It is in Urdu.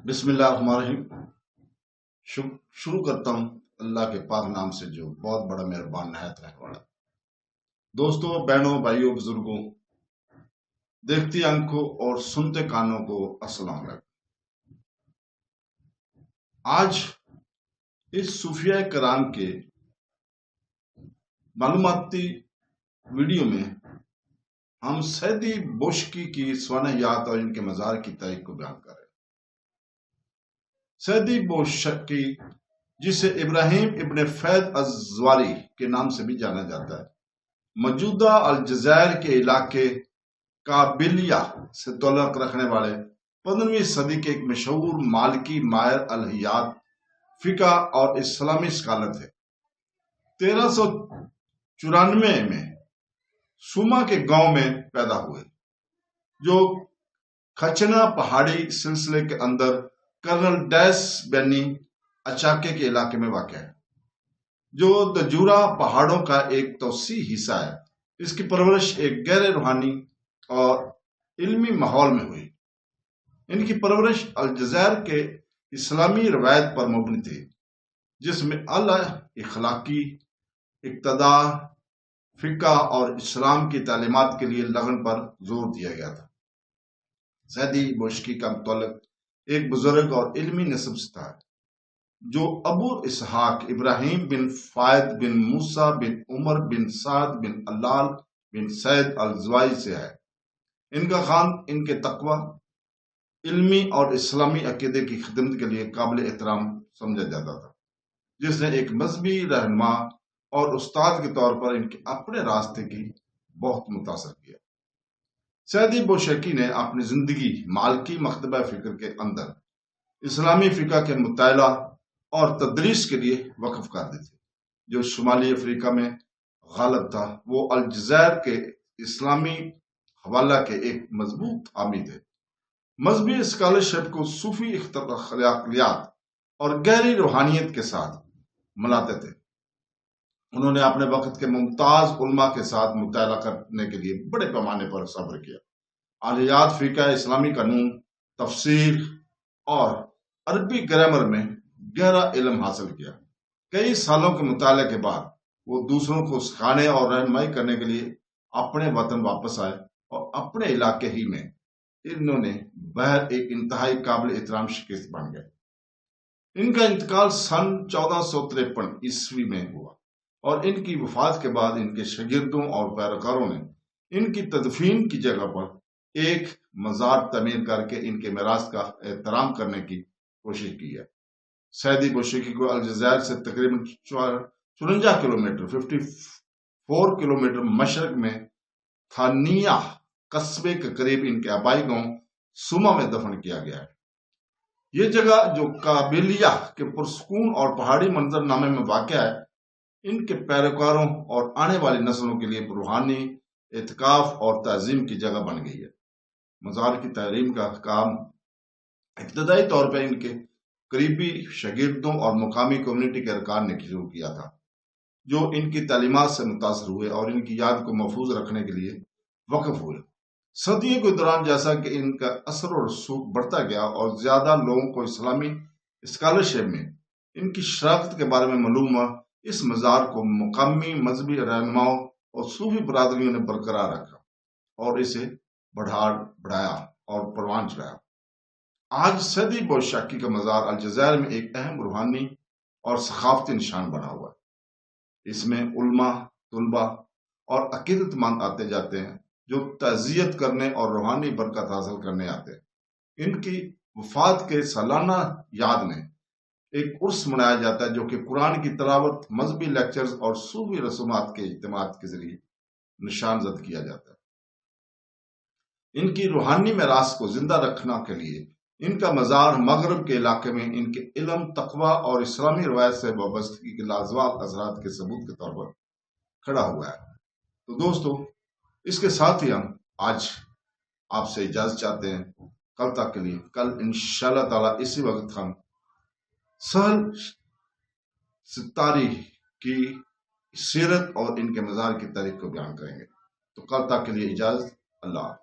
بسم اللہ الرحمن الرحیم۔ شروع کرتا ہوں اللہ کے پاک نام سے جو بہت بڑا مہربان نہایت رحم والا۔ دوستوں، بہنوں، بھائیوں، بزرگوں، دیکھتی آنکھوں اور سنتے کانوں کو السلام علیکم۔ آج اس صوفیہ کرام کے معلوماتی ویڈیو میں ہم سیدی بوشکی کی سوانحیات اور ان کے مزار کی تاریخ کو بیان کر رہے ہیں۔ سیدی بوشکی، جسے ابراہیم ابن فیض الزواری کے نام سے بھی جانا جاتا ہے، موجودہ الجزائر کے علاقے قابلیہ سے تعلق رکھنے والے 15ویں صدی کے ایک مشہور مالکی، ماہر الہیات، فقہ اور اسلامی اسکالر تھے۔ 1394 میں سوما کے گاؤں میں پیدا ہوئے، جو کھچنا پہاڑی سلسلے کے اندر کرنل ڈیس بینی اچاکے کے علاقے میں واقع ہے، جو دجورا پہاڑوں کا ایک توسیعی حصہ ہے۔ اس کی پرورش ایک غیر روحانی اور علمی ماحول میں ہوئی۔ ان کی پرورش الجزائر کے اسلامی روایت پر مبنی تھی، جس میں اعلیٰ اخلاقی اقتدار، فقہ اور اسلام کی تعلیمات کے لیے لگن پر زور دیا گیا تھا۔ سیدی بوشکی کا متعلق ایک بزرگ اور علمی نسب سے تھا، جو ابو اسحاق ابراہیم بن فائد بن موسیٰ بن عمر بن سعد بن اللال بن سید الزوائی سے ہے۔ ان کا خان ان کے تقوی، علمی اور اسلامی عقیدے کی خدمت کے لیے قابل احترام سمجھا جاتا تھا، جس نے ایک مذہبی رہنما اور استاد کے طور پر ان کے اپنے راستے کی بہت متاثر کیا۔ سیدی بوشکی نے اپنی زندگی مالکی مکتبہ فکر کے اندر اسلامی فقہ کے مطالعہ اور تدریس کے لیے وقف کر دی تھی، جو شمالی افریقہ میں غالب تھا۔ وہ الجزائر کے اسلامی حوالہ کے ایک مضبوط حامی تھے، مذہبی اسکالرشپ کو صوفی اخلاقیات اور گہری روحانیت کے ساتھ ملاتے تھے۔ انہوں نے اپنے وقت کے ممتاز علماء کے ساتھ مطالعہ کرنے کے لیے بڑے پیمانے پر صبر کیا، الہیات، فقہ، اسلامی قانون، تفسیر اور عربی گرامر میں گہرا علم حاصل کیا۔ کئی سالوں کے مطالعے کے بعد وہ دوسروں کو سکھانے اور رہنمائی کرنے کے لیے اپنے وطن واپس آئے، اور اپنے علاقے ہی میں انہوں نے بہر ایک انتہائی قابل احترام شخص بن گئے۔ ان کا انتقال سن 1453 عیسوی میں ہوا، اور ان کی وفات کے بعد ان کے شاگردوں اور پیروکاروں نے ان کی تدفین کی جگہ پر ایک مزار تعمیر کر کے ان کے میراث کا احترام کرنے کی کوشش کی ہے۔ سیدی بوشکی کو الجزائر سے تقریباً 54 کلومیٹر 54 کلومیٹر مشرق میں تھانیہ قصبے کے قریب ان کے آبائی گاؤں سوما میں دفن کیا گیا ہے۔ یہ جگہ، جو قابلیہ کے پرسکون اور پہاڑی منظر نامے میں واقع ہے، ان کے پیروکاروں اور آنے والی نسلوں کے لیے روحانی اعتکاف اور تعظیم کی جگہ بن گئی ہے۔ مزار کی تعمیر کا کام ابتدائی طور پر ان کے قریبی شاگردوں اور مقامی کمیونٹی کے ارکان نے شروع کیا تھا، جو ان کی تعلیمات سے متاثر ہوئے اور ان کی یاد کو محفوظ رکھنے کے لیے وقف ہوئے۔ صدیوں کے دوران جیسا کہ ان کا اثر و رسوخ بڑھتا گیا اور زیادہ لوگوں کو اسلامی اسکالرشپ میں ان کی شراکت کے بارے میں معلوم ہوا، اس مزار کو مقامی مذہبی رہنماؤں اور صوفی برادریوں نے برقرار رکھا اور اسے بڑھایا اور پروان چڑھایا۔ آج سیدی بوشکی کا مزار الجزائر میں ایک اہم روحانی اور ثقافتی نشان بنا ہوا ہے۔ اس میں علماء، طلباء اور عقیدت مند آتے جاتے ہیں، جو تعزیت کرنے اور روحانی برکت حاصل کرنے آتے ہیں۔ ان کی وفات کے سالانہ یاد میں ایک عرس منایا جاتا ہے، جو کہ قرآن کی تلاوت، مذہبی لیکچرز اور صوفی رسومات کے اجتماعات کے ذریعے نشان زد کیا جاتا ہے۔ ان کی روحانی میراث کو زندہ رکھنے کے لیے ان کا مزار مغرب کے علاقے میں ان کے علم، تقوی اور اسلامی روایت سے وابستگی کے لازوال اثرات کے ثبوت کے طور پر کھڑا ہوا ہے۔ تو دوستو، اس کے ساتھ ہی ہم آج آپ سے اجازت چاہتے ہیں، کل تک کے لیے۔ کل انشاءاللہ تعالیٰ اسی وقت ہم سہل ستاری کی سیرت اور ان کے مزار کی تاریخ کو بیان کریں گے۔ تو کل تک کے لیے اجازت، اللہ حافظ۔